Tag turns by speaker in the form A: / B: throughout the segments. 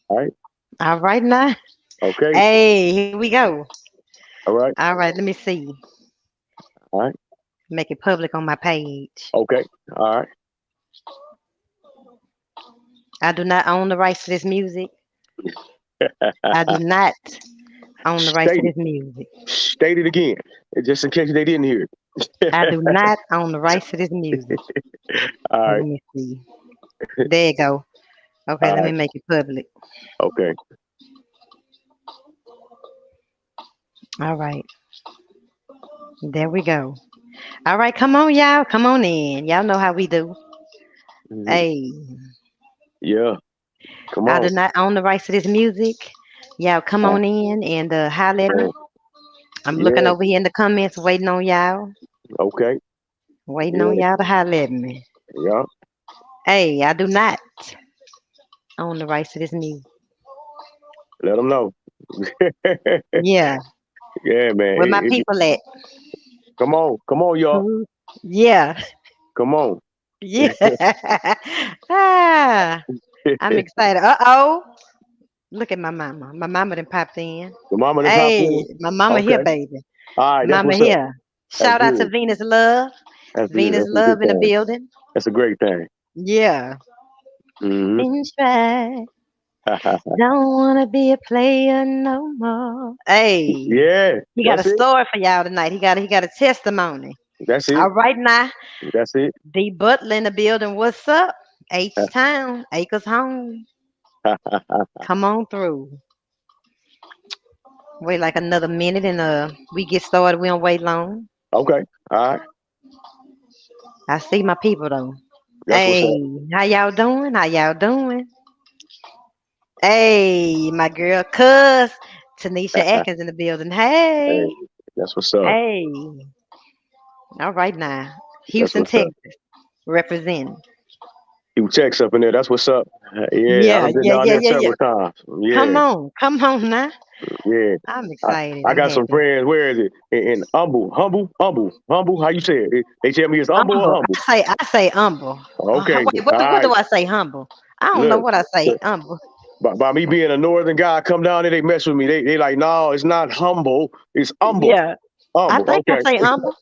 A: All right.
B: All right now.
A: Okay.
B: Hey, here we go.
A: All right.
B: All right, let me see.
A: All right.
B: Make it public on my page.
A: Okay. All right.
B: I do not own the rights to this music. I do not own the rights to
A: State it.
B: this music.
A: State it again, just in case they didn't hear
B: I
A: it.
B: do not own the rights to this music.
A: All
B: Let
A: right.
B: me see. There you go. Okay,
A: All
B: let me
A: right.
B: make it public.
A: Okay.
B: All right. There we go. All right, come on, y'all. Come on in. Y'all know how we do.
A: Mhm.
B: Hey,
A: Yeah. Come
B: I
A: on.
B: do not own the rights to this music. Y'all come
A: Uh,
B: on in and holler at me.
A: uh,
B: I'm looking
A: yeah.
B: over here in the comments, waiting on y'all.
A: Okay.
B: Waiting on
A: Yeah.
B: y'all to holler at me.
A: Yeah.
B: Hey, I do not own the rights to this music.
A: Let them know.
B: Yeah,
A: Yeah, man.
B: where my people at?
A: Come on. Come on, y'all.
B: Who? Yeah,
A: Come on.
B: yeah. ah, I'm excited. Uh-oh. Look at my mama. My mama done popped in.
A: The mama done popped
B: Hey,
A: in.
B: my mama here,
A: Okay.
B: baby.
A: All right. That's
B: Mama
A: what's up.
B: here.
A: That's
B: Shout out to
A: good.
B: Venus Love.
A: That's good.
B: Venus
A: That's a good
B: Love in the
A: thing.
B: building.
A: That's a great thing.
B: Yeah.
A: Hmm.
B: Been tried. Don't wanna be a player no more. Hey,
A: Yeah.
B: he got a
A: That's it.
B: story for y'all tonight. He got a testimony.
A: That's it.
B: All right now,
A: That's it.
B: D Butler in the building. What's up? H Town, Acres Home. Come on through. Wait like another minute and we get started. We don't wait long.
A: Okay. All right.
B: I see my people though.
A: That's what's
B: Hey,
A: up.
B: how y'all doing? How y'all doing? Hey, my girl, Cuz Tanisha Atkins in the building.
A: Hey,
B: Hey,
A: that's what's up.
B: hey. All right now,
A: That's
B: Houston,
A: what's up.
B: Texas, representing.
A: You checks up in there. That's what's up. Yeah,
B: Yeah,
A: I've been
B: yeah,
A: down
B: yeah,
A: there
B: yeah, yeah.
A: several times. Yeah,
B: Come on now.
A: yeah.
B: I'm
A: I,
B: excited.
A: I
B: I'm
A: got some
B: happy.
A: friends. Where is it? In humble. How you say it? They tell me it's humble or
B: Humble.
A: humble.
B: I say humble.
A: Okay,
B: Wait,
A: all
B: what
A: right.
B: do I say? Humble. I don't know
A: Look,
B: what I say.
A: look,
B: Humble.
A: by me being a northern guy, I come down there. They mess with me. They like, no, it's not humble. It's humble.
B: Yeah, I
A: Humble.
B: think I
A: Okay.
B: say humble.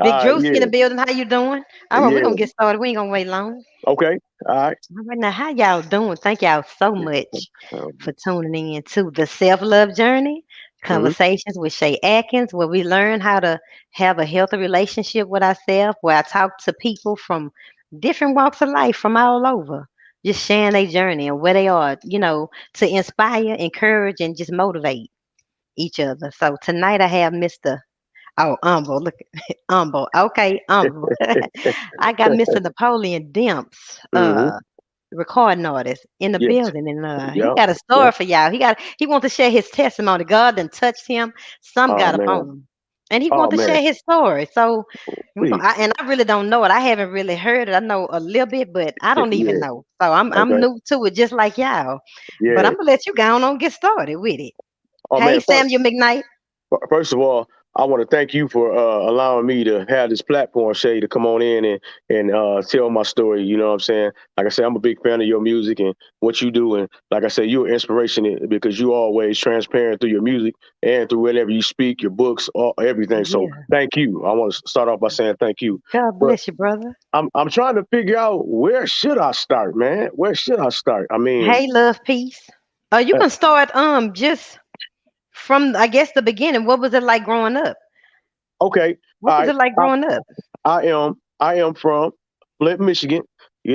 B: Big Drewski in
A: Yeah,
B: the building. How you doing? All right, we're
A: yeah.
B: gonna get started. We ain't gonna wait long.
A: Okay. All right.
B: All right, now how y'all doing? Thank y'all so much
A: Um,
B: for tuning in to the Self Love Journey
A: mhm.
B: Conversations with Shei Atkins, where we learn how to have a healthy relationship with ourselves. Where I talk to people from different walks of life from all over, just sharing their journey and where they are. To inspire, encourage, and just motivate each other. So tonight I have Mr. Oh, Umble. Look, Umble. Okay, Umble. I got Mr. Napoleon Demps,
A: Mhm.
B: recording artist in the
A: Yes.
B: building, and he
A: Yep.
B: got a story
A: Yep.
B: for y'all. He wants to share his testimony. God done touched him. Some
A: Oh
B: got up
A: man.
B: on him, and he
A: Oh
B: wants to
A: man.
B: share his story. So
A: Please.
B: and I really don't know it. I haven't really heard it. I know a little bit, but I don't even
A: Yeah.
B: know. So I'm
A: Okay.
B: new to it, just like y'all. But
A: Yeah.
B: I'm gonna let you go on and get started with it.
A: Oh
B: Hey,
A: man.
B: Samuel McKnight.
A: First of all, I want to thank you for allowing me to have this platform, Shay, to come on in and tell my story. You know what I'm saying? Like I said, I'm a big fan of your music and what you do. And like I said, you're an inspiration because you always transparent through your music and through whenever you speak, your books, everything. So
B: Yeah.
A: thank you. I want to start off by saying thank you.
B: God
A: But
B: bless you, brother.
A: I'm trying to figure out where should I start, man? Where should I start? I mean,
B: Hey, love, peace. You
A: uh,
B: can start just from I guess the beginning. What was it like growing up?
A: okay,
B: What
A: all
B: was
A: right.
B: it like growing up?
A: I am from Flint, Michigan.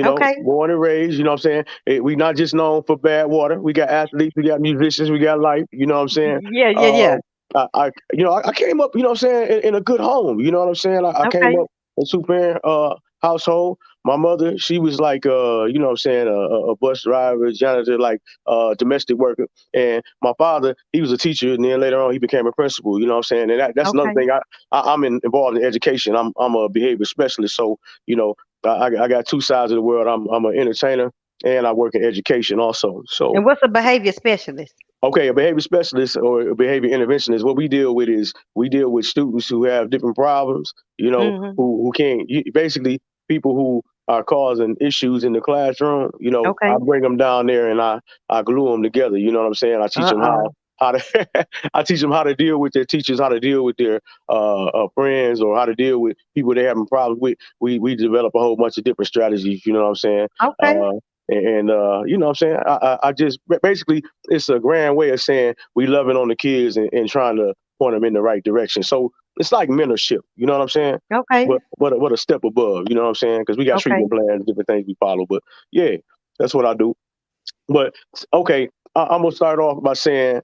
B: Okay.
A: Born and raised. You know what I'm saying? We not just known for bad water. We got athletes. We got musicians. We got life. You know what I'm saying?
B: Yeah, yeah,
A: Uh,
B: yeah.
A: I came up. You know what I'm saying? In a good home. You know what I'm saying? I came
B: Okay.
A: up in a two parent household. My mother, she was like, you know what I'm saying, a bus driver, janitor, like domestic worker. And my father, he was a teacher, and then later on, he became a principal. You know what I'm saying? And that's another
B: Okay.
A: thing. Involved in education. I'm a behavior specialist, so you know I got two sides of the world. I'm an entertainer and I work in education also. So
B: And what's a behavior specialist?
A: okay, a behavior specialist or a behavior interventionist, what we deal with is we deal with students who have different problems.
B: Hmm.
A: Who can't basically people who are causing issues in the classroom, I
B: Okay.
A: bring them down there and I glue them together. You know what I'm saying? I teach them
B: Uh-uh.
A: how to I teach them how to deal with their teachers, how to deal with their friends, or how to deal with people they're having problems with. We develop a whole bunch of different strategies. You know what I'm saying?
B: Okay.
A: Uh, you know what I'm saying? I just basically, it's a grand way of saying we loving on the kids and trying to point them in the right direction. So it's like mentorship. You know what I'm saying?
B: Okay.
A: But a step above. You know what I'm saying? Because we got
B: Okay.
A: treatment plans, different things we follow. But yeah, that's what I do. But okay, I'm gonna start off by saying,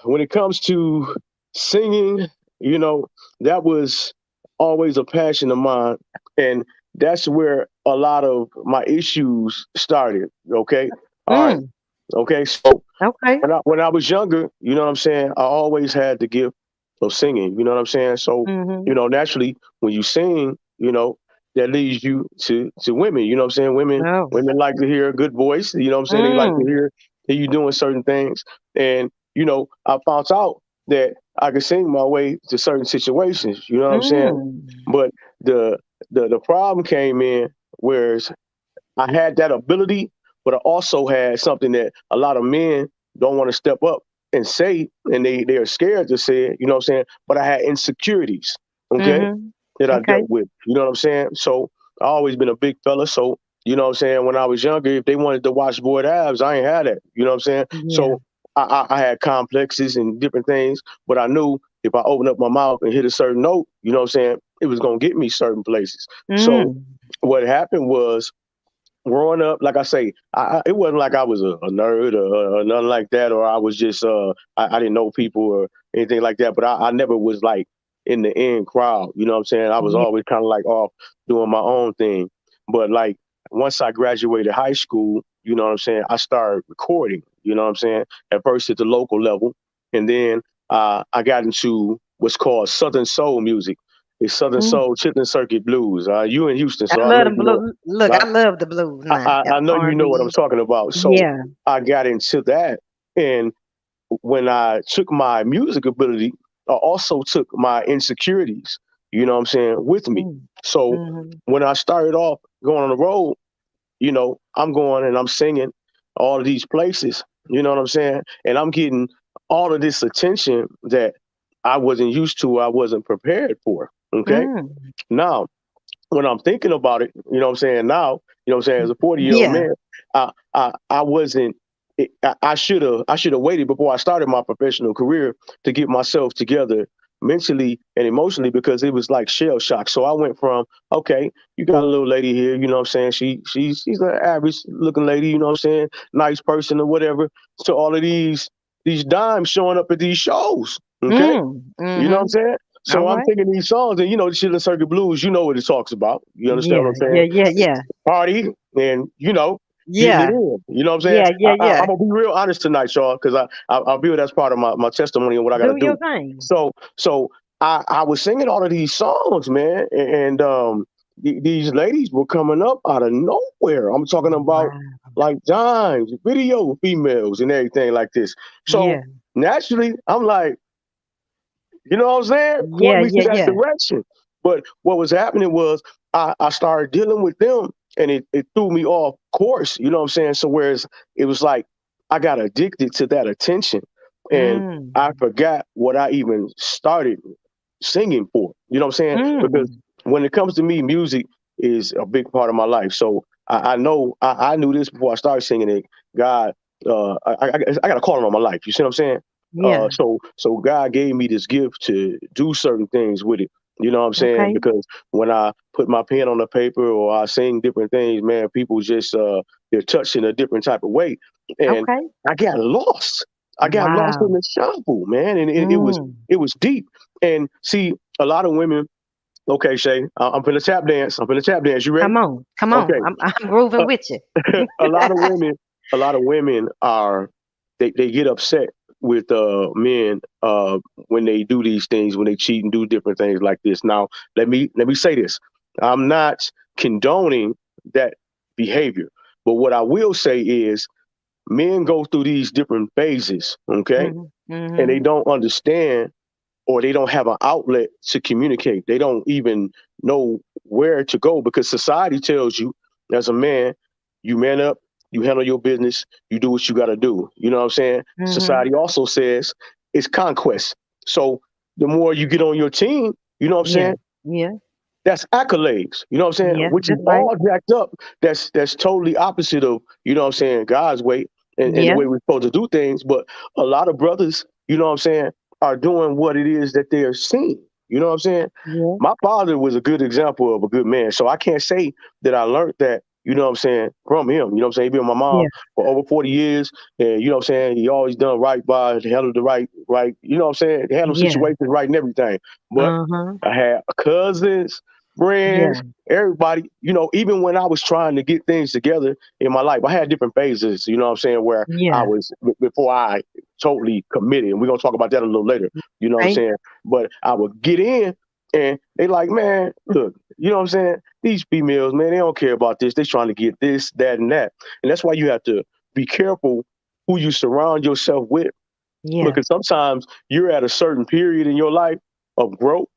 A: when it comes to singing, you know, that was always a passion of mine, and that's where a lot of my issues started. Okay, all right,
B: Mm.
A: okay. So
B: Okay.
A: when I was younger, you know what I'm saying, I always had the gift of singing. You know what I'm saying? So
B: Mm-hmm.
A: naturally, when you sing, that leads you to women. You know what I'm saying? Women
B: Oh.
A: women like to hear a good voice. You know what I'm saying? They like to
B: Mm.
A: hear you doing certain things, and I found out that I could sing my way to certain situations. You know what I'm saying?
B: Mm.
A: But the the problem came in, whereas I had that ability, but I also had something that a lot of men don't want to step up and say, and they are scared to say it. You know what I'm saying? But I had insecurities, okay,
B: Mm-hmm.
A: that I
B: Okay.
A: dealt with. You know what I'm saying? So I always been a big fella. So you know what I'm saying? When I was younger, if they wanted to watch boy abs, I ain't had that. You know what I'm saying?
B: Yeah.
A: So I had complexes and different things, but I knew if I opened up my mouth and hit a certain note, you know what I'm saying, it was gonna get me certain places. So
B: Mm.
A: what happened was, growing up, like I say, it wasn't like I was a nerd or nothing like that, or I was just I didn't know people or anything like that. But I never was like in the in crowd. You know what I'm saying? I was
B: Yeah.
A: always kind of like off doing my own thing. But like once I graduated high school, you know what I'm saying, I started recording. You know what I'm saying? At first at the local level, and then I got into what's called Southern Soul music. It's Southern
B: Mm.
A: Soul, Chitlin Circuit Blues. You in Houston,
B: I
A: so I
B: love
A: know
B: them
A: you know.
B: blue. Look, I love the blues now.
A: I know you know what I'm
B: R&B.
A: talking about. So
B: Yeah.
A: I got into that. And when I took my music ability, I also took my insecurities, you know what I'm saying, with me.
B: Mm.
A: So
B: Mm-hmm.
A: when I started off going on the road, I'm going and I'm singing all of these places, you know what I'm saying? And I'm getting all of this attention that I wasn't used to, I wasn't prepared for. Okay.
B: Mm.
A: Now, when I'm thinking about it, you know what I'm saying, now, you know what I'm saying, as a 40-year-old
B: Yeah.
A: man, I wasn't I should have waited before I started my professional career to get myself together mentally and emotionally, because it was like shell shock. So I went from, okay, you got a little lady here, you know what I'm saying, she's an average looking lady, you know what I'm saying, nice person or whatever, to all of these dimes showing up at these shows. Okay.
B: Mm.
A: You know what I'm
B: Mm-hmm.
A: saying?
B: All
A: So I'm
B: right.
A: thinking these songs, and the Shit in Circuit Blues, you know what it talks about. You understand what
B: Yeah.
A: I'm saying?
B: Yeah. Yeah. Yeah.
A: Party and getting it
B: Yeah.
A: in. You know what I'm saying?
B: Yeah. Yeah.
A: I'm
B: Yeah.
A: gonna be real honest tonight, y'all, because I view it as part of my testimony and what I got to
B: Do your
A: do.
B: thing.
A: So I was singing all of these songs, man, and these ladies were coming up out of nowhere. I'm talking about
B: Wow.
A: like dimes, video females, and everything like this. So
B: Yeah.
A: naturally, I'm like, you know what I'm saying? Point
B: Yeah.
A: me to
B: Yeah.
A: that
B: Yeah.
A: direction. But what was happening was I started dealing with them, and it threw me off course. You know what I'm saying? So whereas it was like I got addicted to that attention, and I
B: Mm.
A: forgot what I even started singing for. You know what I'm saying? Because
B: Mm.
A: when it comes to me, music is a big part of my life. So I know I knew this before I started singing it. God, I got a calling on my life. You see what I'm saying?
B: Yeah.
A: So God gave me this gift to do certain things with it. You know what I'm saying?
B: Okay.
A: Because when I put my pen on the paper or I sing different things, man, people just they're touched in a different type of way. And
B: Okay.
A: I got lost. I got lost in
B: Wow.
A: the shuffle, man. And it was
B: Mm.
A: it was deep. And see, a lot of women, okay, Shay, I'm finna tap dance. I'm finna tap dance. You ready?
B: Come on. Come on.
A: Okay.
B: I'm grooving
A: Uh,
B: with you.
A: a lot of women are they get upset with men when they do these things, when they cheat and do different things like this. Now let me say this, I'm not condoning that behavior, but what I will say is men go through these different phases, okay,
B: Mhm.
A: and they
B: Mhm.
A: don't understand, or they don't have an outlet to communicate. They don't even know where to go, because society tells you as a man, you man up, you handle your business, you do what you got to do. You know what I'm saying?
B: Mhm.
A: Society also says it's conquest. So the more you get on your team, you know what I'm
B: Yeah.
A: saying?
B: Yeah.
A: That's accolades. You know what I'm saying?
B: Yeah.
A: Which is
B: That's right.
A: all jacked up. That's totally opposite of, you know what I'm saying, God's way and the
B: Yeah.
A: way we're supposed to do things. But a lot of brothers, you know what I'm saying, are doing what it is that they are seeing. You know what I'm saying?
B: Yeah.
A: My father was a good example of a good man. So I can't say that I learned that, you know what I'm saying, from him. You know what I'm saying? He been with my mom
B: Yeah.
A: for over 40 years. And you know what I'm saying? He always done right by, handled the right, you know what I'm saying? Handle
B: Yeah.
A: situations right and everything. But
B: Uh-huh.
A: I had cousins,
B: Yeah.
A: friends, everybody, you know, even when I was trying to get things together in my life, I had different phases, you know what I'm saying, where I
B: Yeah.
A: was before I totally committed. And we're gonna talk about that a little later, you know what I'm
B: Right?
A: saying? But I would get in and they like, man, look, you know what I'm saying? These females, man, they don't care about this. They trying to get this, that, and that. And that's why you have to be careful who you surround yourself with,
B: Yeah.
A: because sometimes you're at a certain period in your life of growth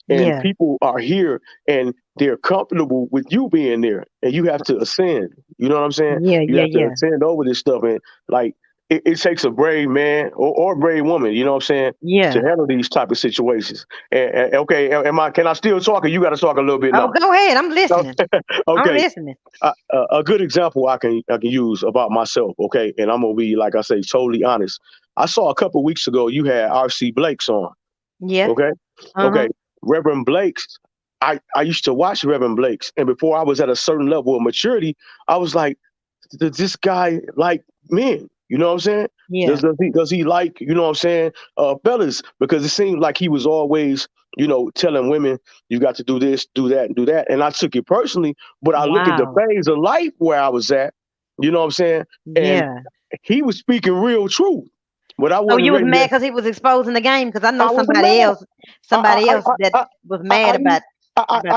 A: and
B: Yeah.
A: people are here and they're comfortable with you being there and you have to ascend. You know what I'm saying?
B: Yeah.
A: You
B: Yeah.
A: have to
B: Yeah.
A: ascend over this stuff. And like it takes a brave man or a brave woman, you know what I'm saying, to
B: Yeah.
A: handle these type of situations. And okay, can I still talk, or you got to talk a little bit
B: Oh,
A: now?
B: go ahead. I'm listening. I'm
A: Okay.
B: listening.
A: A good example I can use about myself, okay, and I'm gonna be, like I say, totally honest. I saw a couple weeks ago you had R.C. Blake's on,
B: Yeah.
A: okay, okay,
B: Uh-huh.
A: Reverend Blake's. I used to watch Reverend Blake's, and before I was at a certain level of maturity, I was like, does this guy like men? You know what I'm saying?
B: Yeah.
A: Does he like, you know what I'm saying, fellas? Because it seemed like he was always, you know, telling women you got to do this, do that, and do that. And I took it personally, but I look at the
B: Wow.
A: phase of life where I was at, you know what I'm saying? And
B: Yeah.
A: he was speaking real truth, but I
B: So
A: wasn't
B: you was
A: ready
B: mad
A: to.
B: because he was exposing the game? Because I know
A: I was mad.
B: somebody
A: I
B: else that
A: I
B: was
A: I I
B: mad
A: used
B: about
A: I
B: that.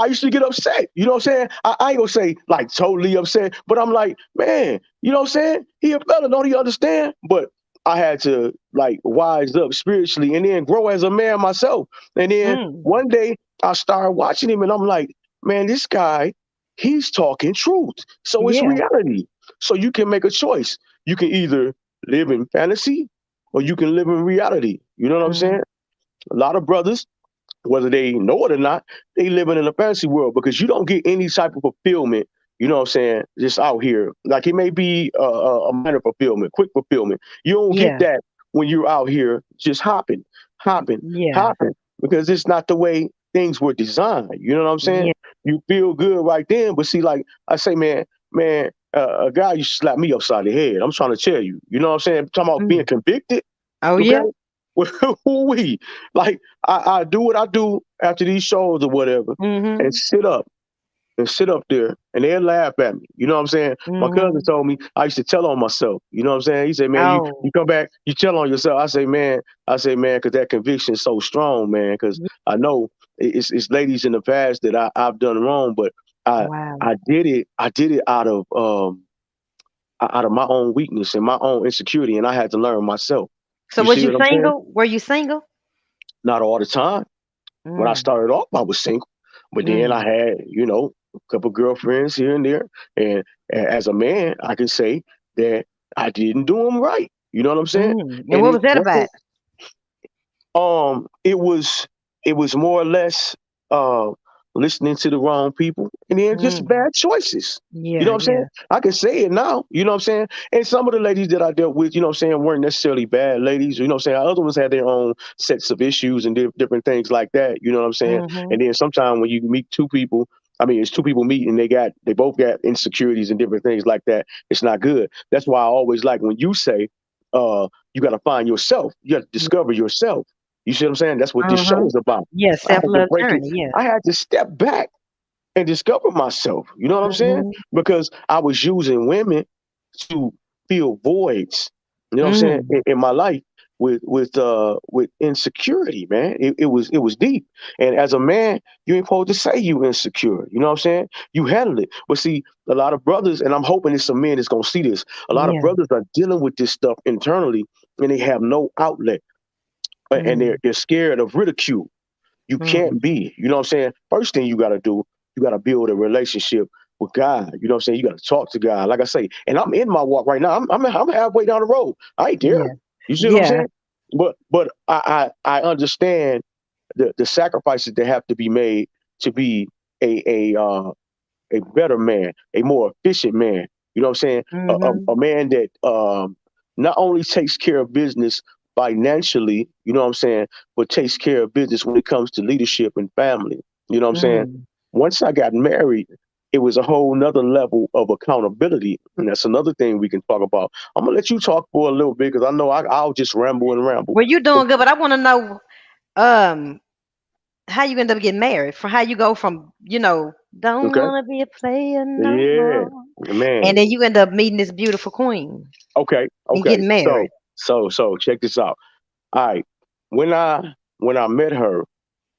A: used to get upset. You know what I'm saying? I ain't gonna say like totally upset, but I'm like, man, you know what I'm saying? He a fella, don't he understand? But I had to like wise up spiritually and then grow as a man myself. And then
B: Mm.
A: one day I started watching him and I'm like, man, this guy, he's talking truth. So it's
B: Yeah.
A: reality. So you can make a choice. You can either live in fantasy or you can live in reality. You know what I'm saying?
B: Mm.
A: A lot of brothers, whether they know it or not, they living in a fantasy world because you don't get any type of fulfillment. You know what I'm saying? Just out here, like it may be a minor fulfillment, quick fulfillment. You don't get
B: Yeah.
A: that when you're out here just hopping, hopping,
B: Yeah.
A: hopping, because it's not the way things were designed. You know what I'm saying?
B: Yeah.
A: You feel good right then, but see, like I say, man, a guy used to slap me upside the head. I'm trying to tell you. You know what I'm saying? Talking about being
B: Mm.
A: convicted.
B: Oh
A: Okay,
B: yeah.
A: who we like? I do what I do after these shows or whatever, and
B: Mhm.
A: sit up there, and they'll laugh at me. You know what I'm saying? My cousin
B: Mhm.
A: told me I used to tell on myself. You know what I'm saying? He said, man, you
B: Oh.
A: come back, you tell on yourself. I say, man, because that conviction is so strong, man. Because
B: Ye
A: I know it's ladies in the past that I've done wrong, but I
B: Wow.
A: I did it out of my own weakness and my own insecurity, and I had to learn myself.
B: So
A: You
B: was
A: see
B: you
A: what I'm saying?
B: single? Were you single?
A: Not all the time. When I
B: Mm.
A: started off, I was single, but then I
B: Mm.
A: had, you know, a couple girlfriends here and there. And as a man, I can say that I didn't do them right. You know what I'm saying?
B: Mm. And
A: And
B: what
A: it
B: was that
A: wasn't.
B: about?
A: It was more or less uh listening to the wrong people and then just
B: Mm.
A: bad choices. You know
B: Yeah.
A: what I'm saying?
B: Yeah.
A: I can say it now, you know what I'm saying? And some of the ladies that I dealt with, you know what I'm saying, weren't necessarily bad ladies, you know what I'm saying? Other ones had their own sets of issues and different things like that, you know what I'm saying? And
B: Mhm.
A: then sometimes when you meet two people, I mean, it's two people meet and they both got insecurities and different things like that. It's not good. That's why I always like when you say, you got to find yourself. You got to
B: Yeah.
A: discover yourself. You see what I'm saying? That's what this show
B: Uh-huh.
A: is about.
B: Yeah,
A: I had to
B: self-love
A: break it.
B: journey, yeah.
A: I had to step back and discover myself. You know what I'm saying?
B: Mhm.
A: Because I was using women to fill voids. You know what I'm saying?
B: Mm.
A: In my life with insecurity, man. It was deep. And as a man, you ain't supposed to say you insecure. You know what I'm saying? You handle it. But see, a lot of brothers, and I'm hoping there's some men that's gonna see this. A lot of
B: Yeah.
A: brothers are dealing with this stuff internally, and they have no outlet, and they're
B: Mm.
A: they're scared of ridicule. You can't
B: Mm.
A: be. You know what I'm saying? First thing you got to do, you got to build a relationship with God. You know what I'm saying? You got to talk to God. Like I say, and I'm in my walk right now. I'm halfway down the road. I ain't there.
B: Yeah.
A: You see what I'm
B: Yeah.
A: saying? But I understand the sacrifices that have to be made to be a better man, a more efficient man. You know what I'm saying? A
B: Mhm.
A: man that not only takes care of business financially, you know what I'm saying, but takes care of business when it comes to leadership and family. You know what I'm saying?
B: Mm.
A: Once I got married, it was a whole nother level of accountability. And that's another thing we can talk about. I'm gonna let you talk for a little bit because I know I'll just ramble and ramble.
B: Well, you doing good, but I want to know um how you end up getting married. From how you go from don't
A: Okay.
B: want to be a player no
A: Yeah,
B: more, and
A: man.
B: then you end up meeting this beautiful queen
A: Okay.
B: and
A: Okay.
B: getting
A: So
B: married.
A: so check this out. All right. When I met her,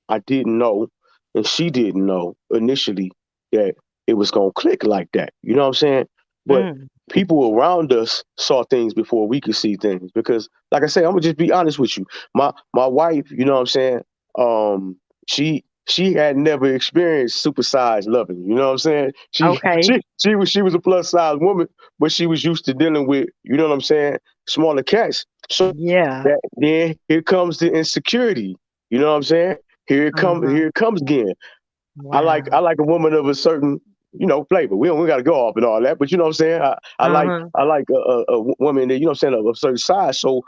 A: I didn't know, and she didn't know initially that it was gonna click like that. You know what I'm saying? But
B: Mm.
A: people around us saw things before we could see things. Because, like I say, I'm gonna just be honest with you. My wife, you know what I'm saying? Um, she had never experienced supersized loving. You know what I'm saying? She
B: Okay.
A: she she was a plus size woman, but she was used to dealing with, you know what I'm saying, smaller cats. So
B: Yeah.
A: that then here comes the insecurity. You know what I'm saying?
B: Uh-huh.
A: Here it comes again. I
B: Wow.
A: like a woman of a certain, flavor. We got to go off and all that, but you know what I'm saying.
B: Uh-huh.
A: I like a woman that, you know what I'm saying, of a certain size. So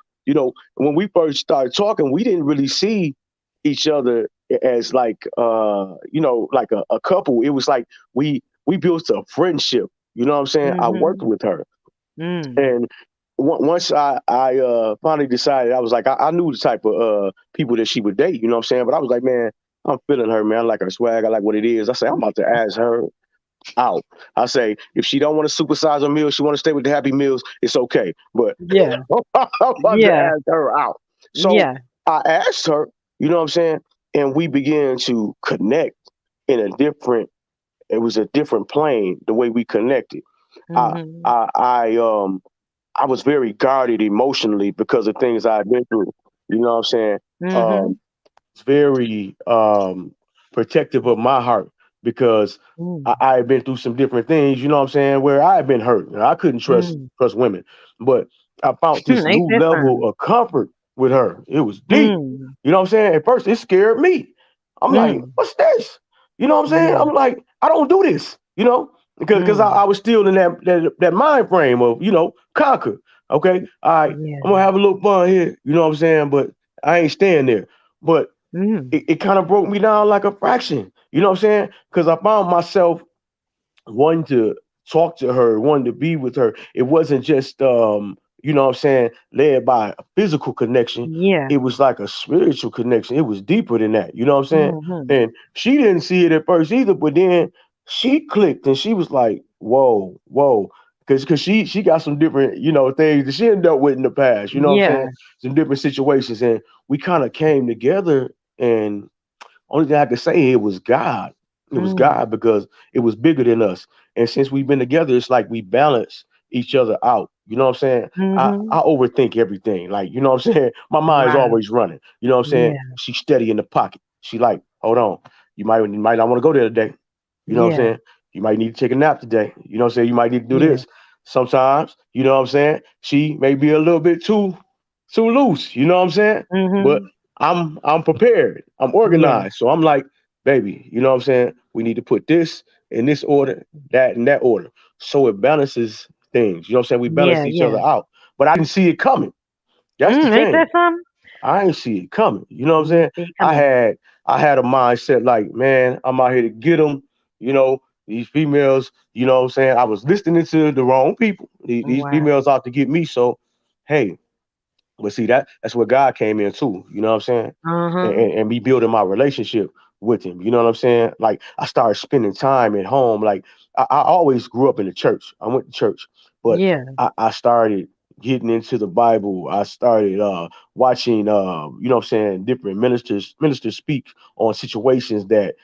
A: when we first started talking, we didn't really see each other as like like a couple. It was like we built a friendship. You know what I'm saying? I worked
B: Mhm.
A: with her,
B: Mm.
A: and once I finally decided, I was like, I knew the type of people that she would date. You know what I'm saying? But I was like, man, I'm feeling her, man. I like her swag. I like what it is. I say, I'm about to ask her out. I say, if she don't want to supersize her meals, she want to stay with the Happy Meals, it's okay. But
B: Yeah.
A: I'm about to
B: Yeah.
A: ask her out. So
B: Yeah.
A: I asked her, you know what I'm saying? And we began to connect in a different, it was a different plane, the way we connected. I,
B: Mhm.
A: I was very guarded emotionally because of things I've been through. You know what I'm saying?
B: Mhm.
A: Um, it's very protective of my heart because
B: Mm.
A: I had been through some different things, you know what I'm saying, where I had been hurt. And I couldn't
B: Mm.
A: trust women. But I found this
B: Ain't
A: new
B: that
A: level
B: fun?
A: of comfort with her. It was deep.
B: Mm.
A: You know what I'm saying? At first it scared me. I'm like,
B: Mm.
A: what's this? You know what I'm saying?
B: Yeah.
A: I'm like, I don't do this, because I
B: Mm.
A: was still in that mind frame of, conquer. Okay, all right, I'm gonna
B: Yeah.
A: have a little fun here, you know what I'm saying? But I ain't staying there. But
B: Mm.
A: it kind of broke me down like a fraction, you know what I'm saying? Because I found myself wanting to talk to her, wanting to be with her. It wasn't just what I'm saying, led by a physical connection.
B: Yeah.
A: It was like a spiritual connection. It was deeper than that, you know what I'm saying?
B: Mhm.
A: And she didn't see it at first either, but then she clicked and she was like, whoa, whoa. Cause she got some different, things that she had dealt with in the past, you know what I'm saying?
B: Yeah.
A: Some different situations. And we kind of came together, and only thing I could say, it was God. It was
B: Mm.
A: God because it was bigger than us. And since we've been together, it's like we balance each other out. You know what I'm saying? I
B: Mhm.
A: overthink everything. Like, you know what I'm saying? My mind is
B: Wow.
A: always running. You know what I'm saying?
B: Yeah.
A: She's steady in the pocket. She like, hold on. You might not want to go there today. You know what I'm
B: Yeah.
A: saying? You might need to take a nap today. You know what I'm saying? You might need to do
B: Yeah.
A: this. Sometimes, you know what I'm saying? She may be a little bit too loose. You know what I'm saying? But
B: Mhm.
A: I'm prepared. I'm
B: Yeah.
A: organized. So I'm like, baby, you know what I'm saying? We need to put this in this order, that in that order. So it balances things. You know what I'm saying? We balance
B: Yeah.
A: each other
B: Yeah.
A: out. But I didn't see it coming. That's the
B: Ain't that
A: thing.
B: something?
A: I ain't see it coming. You know what I'm
B: You ain't
A: saying?
B: see it
A: I
B: coming.
A: had I had a mindset like, man, I'm out here to get them. You know, these females. You know what I'm saying? I was listening to the wrong people. These
B: Wow.
A: females out to get me. So, hey, but see that's where God came in too. You know what I'm saying? And,
B: Uh-huh.
A: and, and me building my relationship with Him. You know what I'm saying? Like I started spending time at home. Like I always grew up in the church. I went to church, but
B: Yeah.
A: I started getting into the Bible. I started watching, what I'm saying, different ministers speak on situations that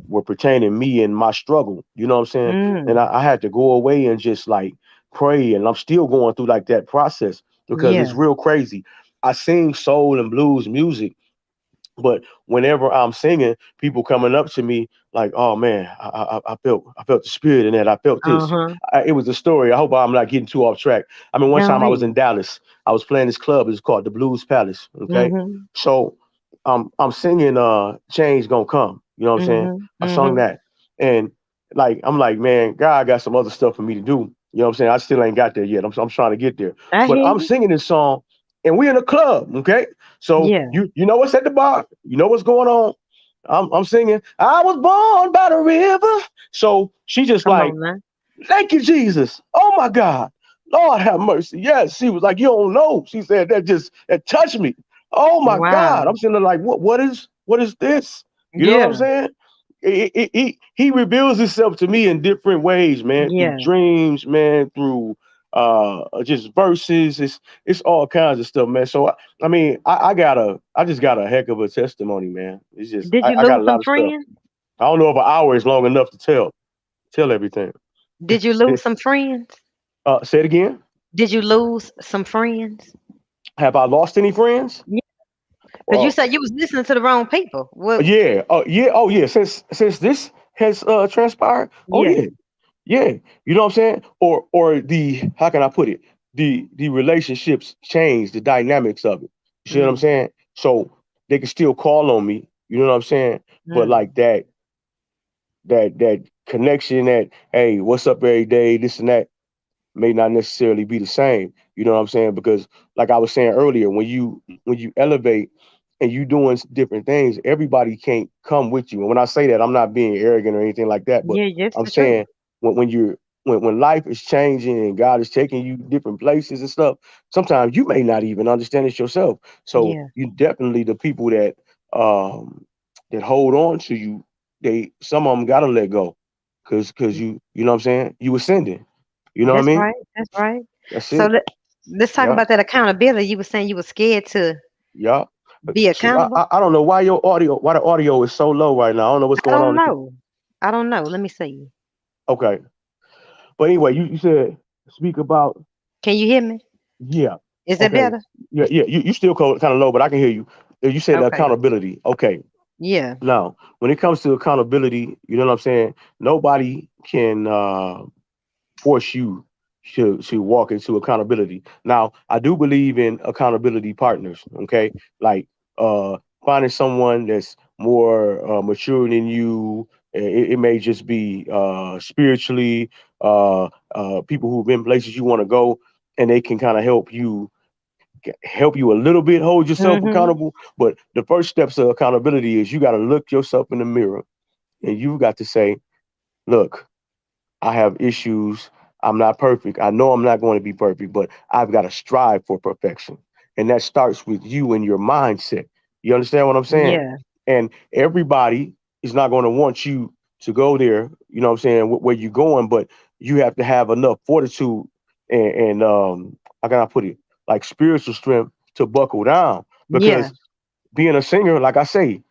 A: were pertaining me and my struggle. You know what I'm saying? And
B: Mm.
A: I had to go away and just like pray. And I'm still going through like that process because it's
B: Yeah.
A: real crazy. I sing soul and blues music, But whenever I'm singing, people coming up to me like, "Oh man, I felt the spirit in that. I felt this."
B: Uh-huh.
A: It was a story. I hope I'm not getting too off track. I mean, one
B: Go
A: time I was
B: ahead.
A: in Dallas. I was playing this club. It's called the Blues Palace. Okay,
B: Mhm.
A: so I'm singing "Change Gonna Come." You know what I'm saying?
B: Mhm.
A: I sung
B: Mhm.
A: that, and like I'm like, man, God got some other stuff for me to do. You know what I'm saying? I still ain't got there yet. I'm trying to get there,
B: I
A: but
B: hear
A: I'm
B: you.
A: singing this song, and we in a club. Okay, so
B: Yeah.
A: you know what's at the bar? You know what's going on? I'm singing. I was born by the river. So she just
B: Come
A: like,
B: on now.
A: thank you, Jesus. Oh my God. Lord have mercy. Yes, she was like, you don't know. She said that touched me. Oh my God.
B: Wow.
A: I'm sitting there like, what is this? You know what I'm
B: Yeah.
A: saying? He reveals himself to me in different ways, man. Through
B: Yeah.
A: dreams, man. Through just verses. It's all kinds of stuff, man. So I mean, I just got a heck of a testimony, man. It's just
B: Did you
A: I got
B: lose
A: a
B: some
A: lot of stuff.
B: friends?
A: I don't know if an hour is long enough to tell everything.
B: Did you lose some friends?
A: Say it again.
B: Did you lose some friends?
A: Have I lost any friends?
B: Yeah. Because you
A: Well,
B: said you was listening to the wrong people. Well,
A: yeah, yeah, oh yeah. Since this has transpired, oh
B: yeah.
A: yeah, yeah. You know what I'm saying? Or the how can I put it? The relationships change the dynamics of it. You see what I'm
B: Mm.
A: saying? So they can still call on me. You know what I'm saying? But
B: Mm.
A: like that connection, that hey, what's up every day, this and that, may not necessarily be the same. You know what I'm saying? Because like I was saying earlier, when you elevate and you doing different things, everybody can't come with you. And when I say that, I'm not being arrogant or anything like that, but
B: Yeah, that's
A: I'm
B: the truth.
A: saying when you're when life is changing and God is taking you different places and stuff, sometimes you may not even understand it yourself. So
B: Yeah.
A: you definitely the people um that hold on to you, they some of them gotta let go. Cause you know what I'm saying? You ascending. You know what I
B: That's
A: mean?
B: right. That's right.
A: That's
B: So
A: it.
B: let's talk
A: Yeah.
B: about that accountability. You were saying you were scared to
A: Yeah.
B: be
A: So I,
B: accountable.
A: I I don't know why the audio is so low right now. I don't know what's
B: I
A: going
B: don't
A: on.
B: know. I don't know. Let me see.
A: Okay. But anyway, you said speak about
B: Can you hear me?
A: yeah.
B: Is that
A: Okay.
B: better?
A: Yeah, yeah. You still kind of low, but I can hear you. You said
B: Okay.
A: accountability. Okay.
B: Yeah.
A: Now, when it comes to accountability, you know what I'm saying? Nobody can force you to walk into accountability. Now, I do believe in accountability partners. Okay, like uh, finding someone that's more mature than you. It may just be spiritually, people who've been places you want to go, and they can kind of help you a little bit, hold yourself
B: Mhm.
A: accountable. But the first steps of accountability is you got to look yourself in the mirror, and you got to say, "Look, I have issues. I'm not perfect. I know I'm not going to be perfect, but I've got to strive for perfection." And that starts with you and your mindset. You understand what I'm saying?
B: Yeah.
A: And everybody is not going to want you to go there, you know what I'm saying, where you're going, but you have to have enough fortitude and how can I put it? Like spiritual strength to buckle down.
B: Yeah.
A: Because being a singer, like I say,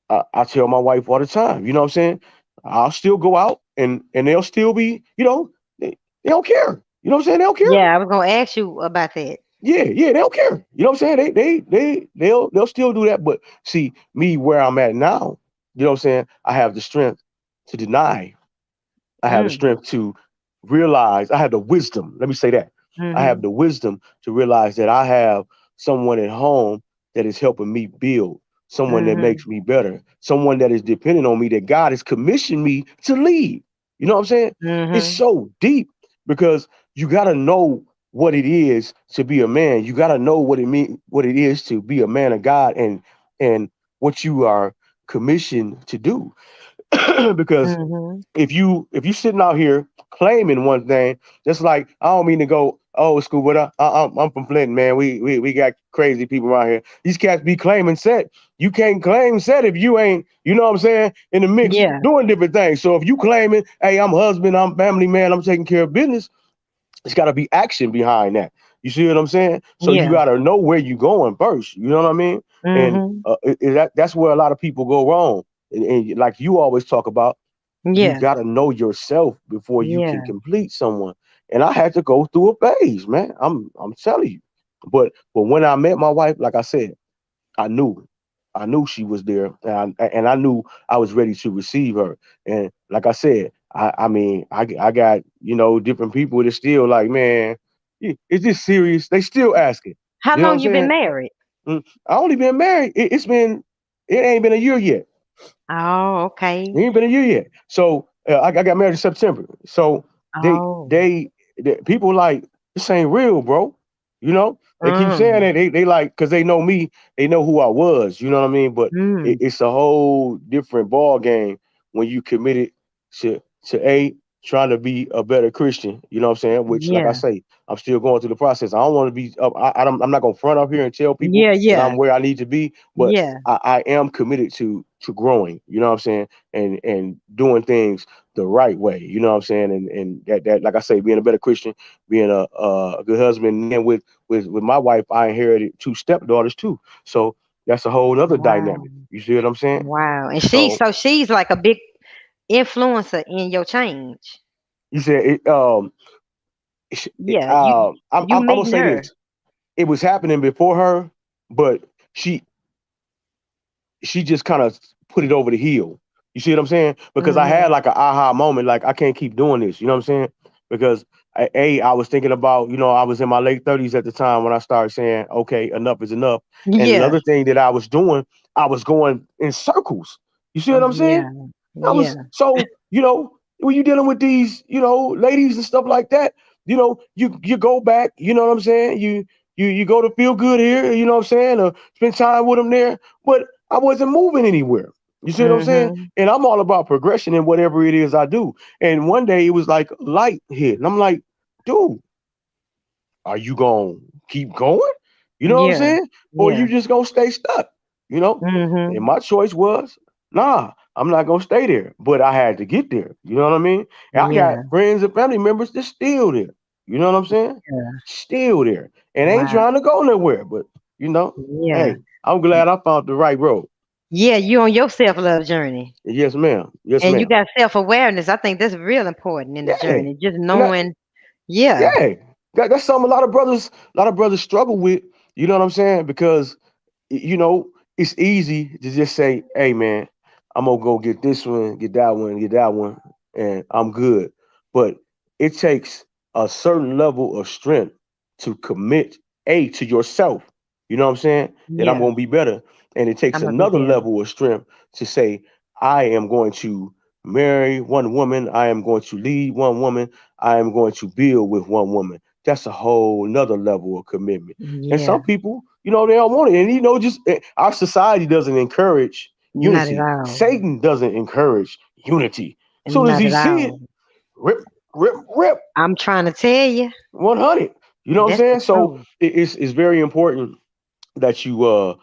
A: I tell my wife all the time, you know what I'm saying? I'll still go out and they'll still be, they don't care. You know what I'm saying? They don't care.
B: Yeah. I was gonna ask you about that.
A: Yeah, yeah, they don't care. You know what I'm saying? They'll still do that. But see, me where I'm at now, you know what I'm saying? I have the strength to deny. I have the
B: Mm.
A: strength to realize. I have the wisdom. Let me say that. I have
B: Mhm.
A: the wisdom to realize that I have someone at home that is helping me build, someone that
B: Mhm.
A: makes me better, someone that is dependent on me, that God has commissioned me to lead. You know what I'm saying? It's
B: Mhm.
A: so deep because you got to know what it is to be a man. You got to know what it is to be a man of God, and what you are commissioned to do. Because
B: Mhm.
A: if you sitting out here claiming one thing, just like I don't mean to go old school, but I'm from Flint, man. We got crazy people around here. These cats be claiming set. You can't claim set if you ain't, you know what I'm saying, in the mix
B: Yeah.
A: doing different things. So if you claiming, hey, I'm husband, I'm family man, I'm taking care of business, it's got to be action behind that. You see what I'm saying? So you
B: Yeah.
A: got to know where you going first. You know what I mean? And
B: Mhm.
A: that's where a lot of people go wrong. And like you always talk about, you
B: Yeah.
A: got to know yourself before you can
B: Yeah.
A: complete someone. And I had to go through a phase, man. I'm telling you. But when I met my wife, like I said, I knew. I knew she was there, and I knew I was ready to receive her. And like I said, I mean, I got different people that still like, man, is this serious? They still asking.
B: How
A: You know what I'm
B: long you been
A: saying?
B: married?
A: I only been married. It ain't been a year yet.
B: Oh,
A: It
B: okay.
A: ain't been a year yet. So I got married in September. So they
B: Oh.
A: they, they people like, this ain't real, bro. You know, they keep saying
B: Mm.
A: that they like, because they know me, they know who I was. You know what I mean? But
B: Mm.
A: it's a whole different ball game when you committed to trying to be a better Christian. You know what I'm saying? Which, like I
B: Yeah.
A: say, I'm still going through the process. I don't want to be up. I'm not gonna front up here and tell people
B: Yeah,
A: that
B: yeah.
A: I'm where I need to be, but
B: Yeah.
A: I am committed to growing. You know what I'm saying? And doing things the right way. You know what I'm saying? And that like I say, being a better Christian, being a good husband, and then with my wife, I inherited two stepdaughters too. So that's a whole other
B: Wow.
A: dynamic. You see what I'm saying?
B: Wow. And
A: So
B: she's like a big influencer in your change.
A: you said
B: Yeah, you
A: I'm gonna
B: meeting
A: say
B: her.
A: this. It was happening before her, but she she just kind of put it over the hill. You see what I'm saying? Because I
B: Mhm.
A: had like an aha moment, like I can't keep doing this. You know what I'm saying? Because I was thinking about, I was in my late 30s at the time when I started saying, okay, enough is enough. And
B: Yeah.
A: another thing that I was doing, I was going in circles. You see what I'm saying?
B: Yeah.
A: I
B: Yeah.
A: was so, when you dealing with these, ladies and stuff like that, you go back, you know what I'm saying? You go to feel good here, you know what I'm saying, or spend time with them there, but I wasn't moving anywhere. You see what I'm saying?
B: Mhm.
A: And I'm all about progression in whatever it is I do. And one day it was like light hit, and I'm like, dude, are you gonna keep going? You know what I'm
B: Yeah.
A: saying? Or you
B: Yeah.
A: just gonna stay stuck? You know? And
B: Mhm.
A: my choice was, nah, I'm not gonna stay there. But I had to get there. You know what I mean? And I got
B: Yeah.
A: friends and family members that's still there. You know what I'm saying?
B: Yeah.
A: Still there. And ain't
B: Wow.
A: trying to go nowhere. But
B: Yeah.
A: hey, I'm glad I found the right road.
B: Yeah, you on your self-love journey.
A: Yes, ma'am. Yes,
B: And you
A: ma'am.
B: got self-awareness. I think that's real important in the
A: Yeah.
B: journey. Just
A: And
B: knowing, yeah.
A: yeah, that's something a lot of brothers struggle with. You know what I'm saying? Because it's easy to just say, "Hey, man, I'm gonna go get this one, get that one, and I'm good." But it takes a certain level of strength to commit to yourself. You know what I'm saying? That I'm
B: Yeah.
A: gonna be better, and it takes
B: I'm gonna be
A: another
B: better.
A: level of strength to say, "I am going to marry one woman. I am going to lead one woman. I am going to build with one woman." That's a whole nother level of commitment. And
B: Yeah.
A: some people, they don't want it. And just our society doesn't encourage
B: Not at
A: unity.
B: all.
A: Satan doesn't encourage unity. So does
B: Not
A: he
B: at
A: see it?
B: all.
A: Rip, rip, rip.
B: I'm trying to tell you,
A: 100. You know what I'm
B: that's the
A: saying? So
B: truth.
A: it's very important that you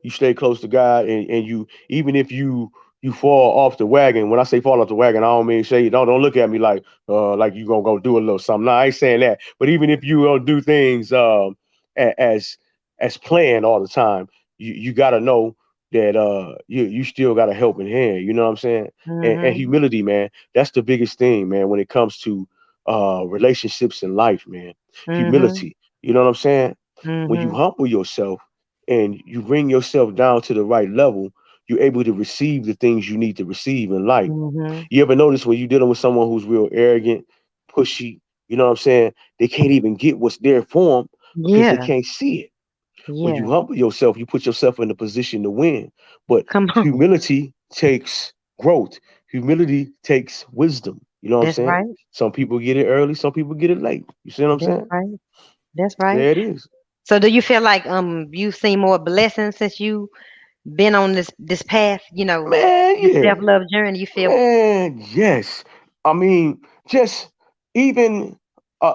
A: stay close to God, and you, even if you fall off the wagon. When I say fall off the wagon, I don't mean say, don't look at me like you gonna go do a little something. No, I ain't saying that. But even if you don't do things as planned all the time, you gotta know that you still got a helping hand. You know what I'm saying? And
B: Mhm.
A: humility, man, that's the biggest thing, man, when it comes to relationships in life, man.
B: Mhm.
A: Humility. You know what I'm saying? When you
B: Mhm.
A: humble yourself and you bring yourself down to the right level, you're able to receive the things you need to receive in life.
B: Mhm.
A: You ever notice when you're dealing with someone who's real arrogant, pushy, you know what I'm saying? They can't even get what's there for them because they
B: Yeah.
A: can't see it. When you
B: Yeah.
A: humble yourself, you put yourself in a position to win. But
B: Come on.
A: humility takes growth. Humility takes wisdom. You know what I'm
B: That's
A: saying?
B: right.
A: Some people get it early, some people get it late. You see what I'm
B: That's
A: saying?
B: right. That's right.
A: There it is.
B: So do you feel like you've seen more blessings since you been on this path,
A: Man,
B: this
A: yeah.
B: self-love journey? You feel
A: Man, yes. I mean, just even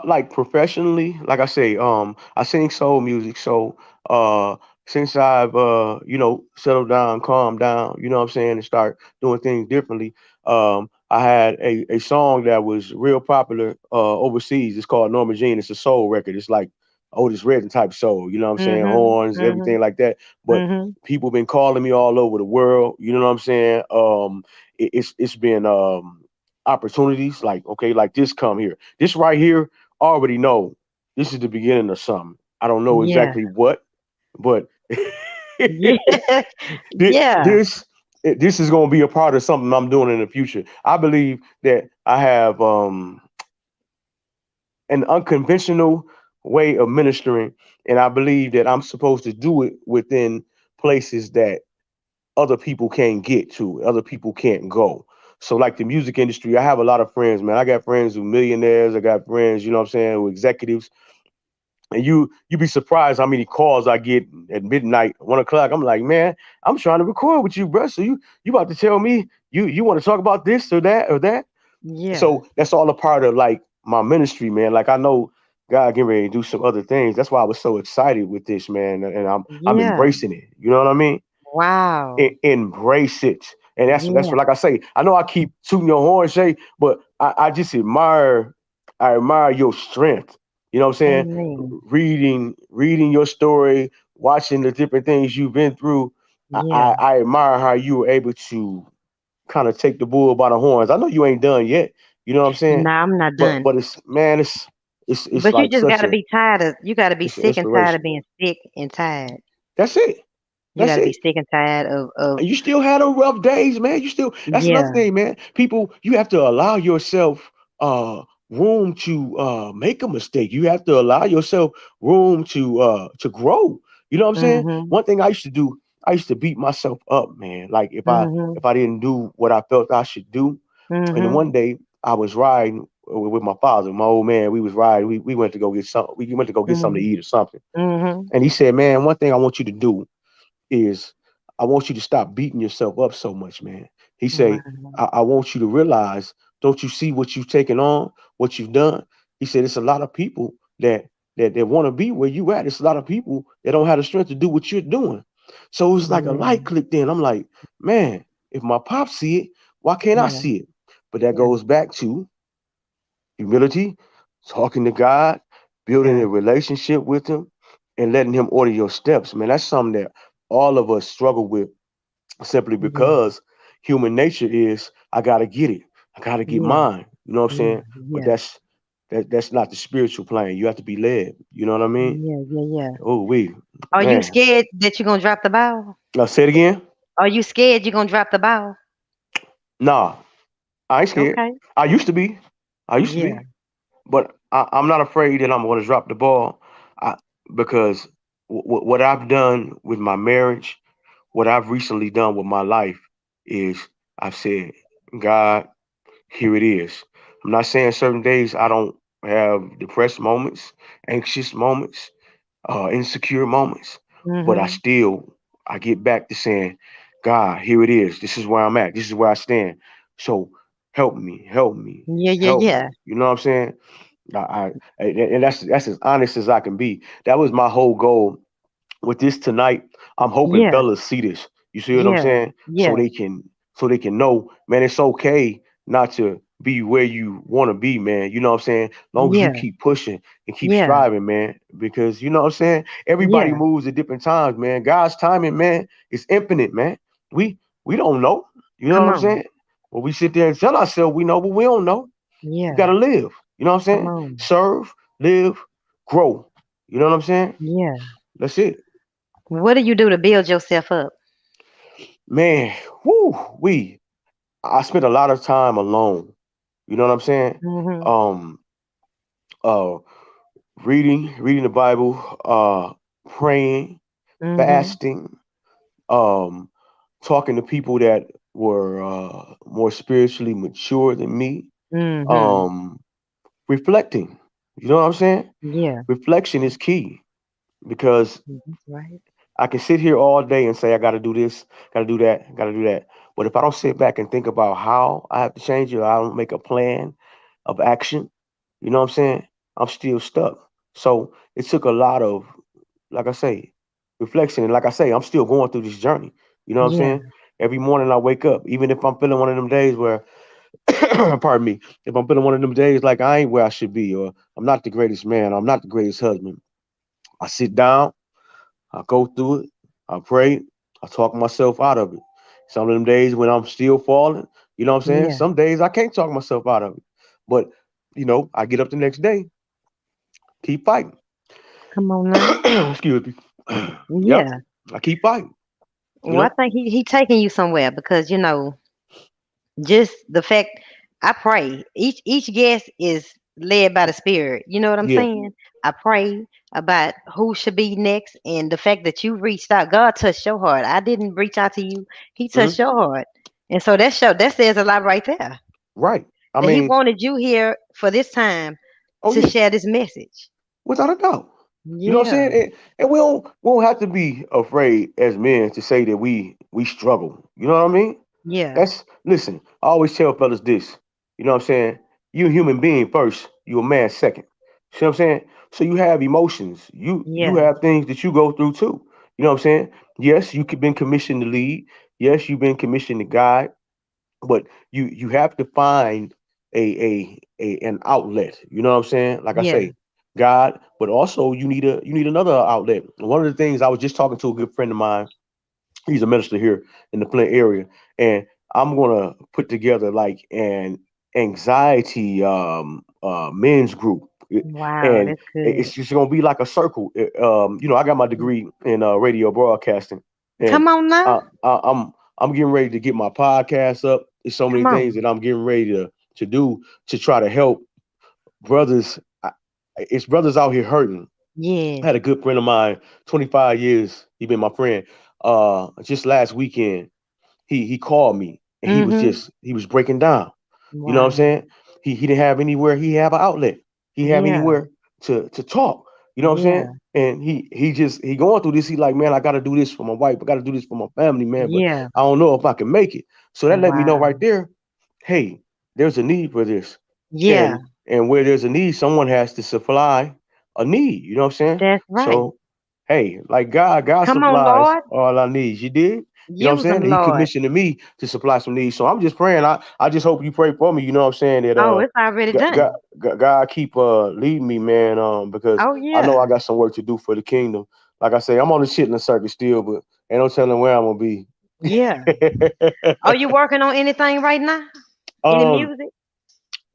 A: like professionally, like I say, I sing soul music. So since I've settled down, calmed down, you know what I'm saying, and start doing things differently, I had a song that was real popular overseas. It's called Norma Jean. It's a soul record. It's like Otis Redding type soul, you know what I'm saying?
B: Mhm.
A: Horns,
B: Mhm.
A: everything like that. But
B: Mhm.
A: people been calling me all over the world, you know what I'm saying? It's been opportunities like, okay, like this come here, this right here, I already know this is the beginning of something. I don't know
B: Yeah.
A: exactly what, but
B: Yeah.
A: Thi-
B: Yeah.
A: this this is going to be a part of something I'm doing in the future. I believe that I have an unconventional way of ministering, and I believe that I'm supposed to do it within places that other people can't get to, other people can't go. So like the music industry, I have a lot of friends, man. I got friends who millionaires, I got friends, you know what I'm saying, who executives. And you be surprised how many calls I get at midnight, 1 o'clock. I'm like, man, I'm trying to record with you, bro. So you about to tell me you want to talk about this or that or that?
B: Yeah.
A: So that's all a part of like my ministry, man. Like I know God getting ready to do some other things. That's why I was so excited with this, man. And I'm
B: Yeah.
A: embracing it. You know what I mean?
B: Wow.
A: Embrace it. And that's
B: Yeah.
A: what, like I say, I know I keep tooting your horn, Shay, but I just I admire your strength. You know what I'm saying?
B: Amen.
A: Reading your story, watching the different things you've been through.
B: Yeah.
A: I admire how you were able to kind of take the bull by the horns. I know you ain't done yet. You know what I'm saying?
B: Nah, I'm not
A: But
B: done.
A: it's man, it's
B: But you
A: like
B: just
A: such
B: gotta
A: a
B: be tired of you gotta be
A: it's an
B: sick and tired of
A: inspiration.
B: being sick and tired.
A: That's it.
B: You
A: That's
B: gotta be
A: it.
B: sick and tired of
A: And you still had a rough days, man. You still that's another
B: yeah.
A: thing, man. People, you have to allow yourself room to make a mistake. You have to allow yourself room to grow. You know what I'm saying?
B: Mhm.
A: One thing I used to do, I used to beat myself up, man. Like
B: Mhm.
A: if I didn't do what I felt I should do. And then
B: Mhm.
A: one day I was riding with my father, my old man. We was riding. We went to go get some. We went to go get something to
B: Mhm.
A: eat or something.
B: Mhm.
A: And he said, "Man, one thing I want you to do is I want you to stop beating yourself up so much, man." He say,
B: Wow.
A: I want you to realize, don't you see what you've taken on, what you've done? He said, it's a lot of people that want to be where you at. It's a lot of people that don't have the strength to do what you're doing. So it's like a
B: Yeah.
A: light click then. I'm like, man, if my pop see it, why can't I
B: Yeah.
A: see it? But that
B: Yeah.
A: goes back to humility, talking to God, building
B: Yeah.
A: a relationship with him, and letting him order your steps, man. That's something that all of us struggle with simply
B: Yeah.
A: because human nature is I gotta get it. I gotta get
B: Yeah.
A: mine. You know what I'm
B: Yeah.
A: saying? But
B: Yeah.
A: that's not the spiritual plane. You have to be led. You know what I mean?
B: Yeah. Yeah. Yeah.
A: Oh we
B: Are you
A: man.
B: scared that you're gonna drop the ball?
A: Now say it again.
B: Are you scared you're gonna drop the ball?
A: Nah, I ain't scared.
B: Okay.
A: I used to be. I used to
B: Yeah.
A: be. But I'm not afraid that I'm gonna drop the ball. I, because what I've done with my marriage, what I've recently done with my life is I've said, God, here it is. I'm not saying certain days I don't have depressed moments, anxious moments, insecure moments, but
B: Mhm.
A: I get back to saying, God, here it is. This is where I'm at. This is where I stand. So help me,
B: Yeah. Yeah.
A: help
B: Yeah.
A: me. You know what I'm saying? And that's as honest as I can be. That was my whole goal with this tonight. I'm hoping
B: Yeah.
A: fellas see this. You see what I'm
B: Yeah.
A: saying?
B: Yeah.
A: So they can know, man, it's okay not to be where you want to be, man. You know what I'm saying? Long as you
B: Yeah.
A: keep pushing and keep
B: Yeah.
A: striving, man. Because you know what I'm saying? Everybody
B: Yeah.
A: moves at different times, man. God's timing, man, is infinite, man. We we don't know. You know what
B: Come
A: I'm
B: on.
A: saying? Well, we sit there and tell ourselves we know, but we don't know. We
B: Yeah.
A: gotta live. You know what I'm
B: Come
A: saying?
B: on.
A: Serve, live, grow. You know what I'm saying?
B: Yeah.
A: That's it.
B: What do you do to build yourself up?
A: Man, whoo, I spent a lot of time alone. You know what I'm saying?
B: Mhm.
A: Um, uh, reading the Bible, praying,
B: Mhm.
A: fasting, um, talking to people that were more spiritually mature than me,
B: Mhm.
A: um, reflecting. You know what I'm saying?
B: Yeah.
A: Reflection is key because
B: Mhm. Right.
A: I can sit here all day and say I got to do this, got to do that, got to do that. But if I don't sit back and think about how I have to change it, or I don't make a plan of action, you know what I'm saying? I'm still stuck. So it took a lot of, like I say, reflection. And like I say, I'm still going through this journey. You know what I'm
B: Yeah.
A: saying? Every morning I wake up, even if I'm feeling one of them days where, pardon me, if I'm feeling one of them days like I ain't where I should be, or I'm not the greatest man, or I'm not the greatest husband, I sit down, I go through it, I pray, I talk myself out of it. Some of them days when I'm still falling, you know what I'm saying?
B: Yeah.
A: Some days I can't talk myself out of it. But, I get up the next day, keep fighting.
B: Come on now.
A: Excuse me. Yep.
B: Yeah.
C: I keep fighting. You
B: Well, I
C: know.
B: think he taking you somewhere because just the fact I pray each guest is led by the spirit. You know what I'm
C: Yeah.
B: saying? I pray about who should be next, and the fact that you reached out, God touched your heart. I didn't reach out to you; He touched
C: Hmm.
B: your heart, and so that says a lot right there.
C: Right. I
B: That He
C: mean,
B: wanted you here for this time
C: oh
B: to
C: yeah,
B: share this message.
C: without a doubt. You know what I'm
B: Yeah,
C: saying? And we don't have to be afraid as men to say that we struggle. You know what I mean?
B: yeah,
C: That's listen. I always tell fellas this. You know what I'm saying? You a human being first. You a man second. See what I'm saying? So you have emotions. You
B: yeah,
C: have things that you go through too. You know what I'm saying? Yes, been commissioned to lead. Yes, you've been commissioned to guide. But you have to find an outlet. You know what I'm saying? Like I
B: yeah.
C: say, God, but also you need another outlet. One of the things I was just talking to a good friend of mine. He's a minister here in the Flint area, and I'm gonna put together like an anxiety men's group.
B: Wow,
C: And
B: that's good.
C: it's just gonna be like a circle. I got my degree in radio broadcasting, and
B: Come on now,
C: I'm getting ready to get my podcast up. There's so many
B: come
C: things
B: on.
C: that I'm getting ready to do to try to help brothers. It's brothers out here hurting. I
B: Yes.
C: had a good friend of mine, 25 years. He been my friend. Just last weekend, he called me and
B: Mhm.
C: he was breaking down. You know what I'm
B: Wow.
C: saying? He didn't have anywhere he have an outlet. He didn't have
B: Yeah.
C: anywhere to talk. You know what I'm saying?
B: Yeah.
C: And he going through this. He like, man, I got to do this for my wife. I got to do this for my family, man. But
B: Yeah.
C: I don't know if I can make it. So that let me know right
B: Wow.
C: there. Hey, there's a need for this,
B: Yeah.
C: and where there's a need, someone has to supply a need. You know what I'm saying?
B: That's right.
C: So hey, like God
B: Come on,
C: supplies
B: Lord.
C: all our needs. You did? You know what I'm
B: Use
C: saying?
B: them,
C: And he
B: Lord.
C: commissioned me to supply some needs. So I'm just praying. I just hope you pray for me. You know what I'm saying? That
B: Oh, it's already done.
C: God keep leading me, man. Because
B: Oh,
C: I know I
B: yeah.
C: got some work to do for the kingdom. Like I say, I'm on the shit in the circuit still, but ain't no telling where I'm gonna be.
B: Yeah. Are you working on anything right now? Any
C: um,
B: music?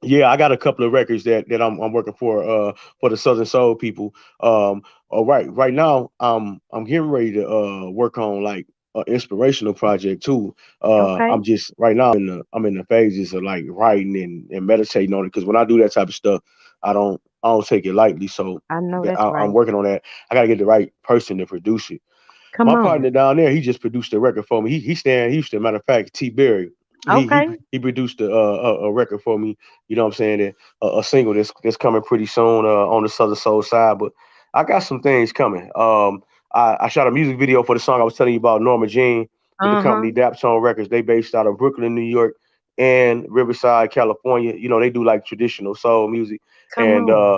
C: Yeah, I got a couple of records that I'm working for the Southern Soul people. Right now I'm getting ready to work on like an inspirational project too. I'm
B: Okay.
C: just right now I'm in the phases of like writing and meditating on it because when I do that type of stuff, I don't take it lightly. So
B: I know that's
C: I'm
B: right.
C: working on that. I got to get the right person to produce it.
B: Come
C: My
B: on.
C: partner down there, he just produced a record for me. He stay in Houston. Matter of fact, T Berry.
B: Okay.
C: He produced a record for me. You know what I'm saying? That a single that's coming pretty soon on the Southern Soul side. But I got some things coming. I shot a music video for the song I was telling you about, Norma Jean, with the
B: Uh-huh.
C: company Daptone Records. They based out of Brooklyn, New York, and Riverside, California. You know, they do like traditional soul music.
B: Come
C: And
B: on.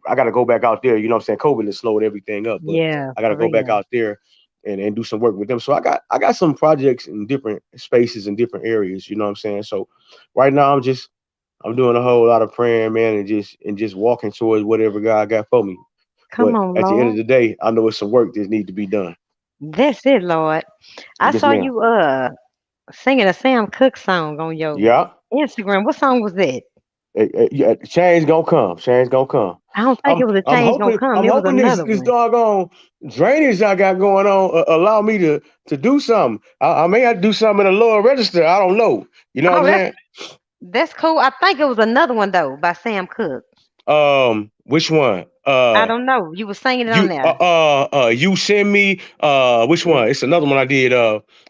C: I got to go back out there. You know what I'm saying? COVID has slowed everything up, but
B: Yeah,
C: I got to
B: for
C: go back
B: real.
C: out there and do some work with them. So I got some projects in different spaces in different areas. You know what I'm saying? So right now I'm doing a whole lot of praying, man, and just walking towards whatever God got for me.
B: Come
C: But
B: on,
C: at the end of
B: Lord.
C: the day, I know it's some work that need to be done.
B: That's it, Lord. I
C: Yes,
B: saw
C: ma'am.
B: you singing a Sam Cooke song on your
C: Yeah.
B: Instagram. What song was that?
C: Yeah, change gonna come. Change gonna come.
B: I don't think
C: I'm
B: it was a
C: I'm
B: change gonna
C: hoping
B: come.
C: I'm
B: It was
C: hoping this
B: another
C: this
B: one.
C: doggone drainage I got going on allow me to do something. I may have to do something in a lower register. I don't know. You know what I'm
B: Oh,
C: saying?
B: that's cool. I think it was another one though by Sam Cooke.
C: Which one?
B: I don't know. You were singing it on there.
C: You send me which
B: Yeah.
C: one? It's another one I did.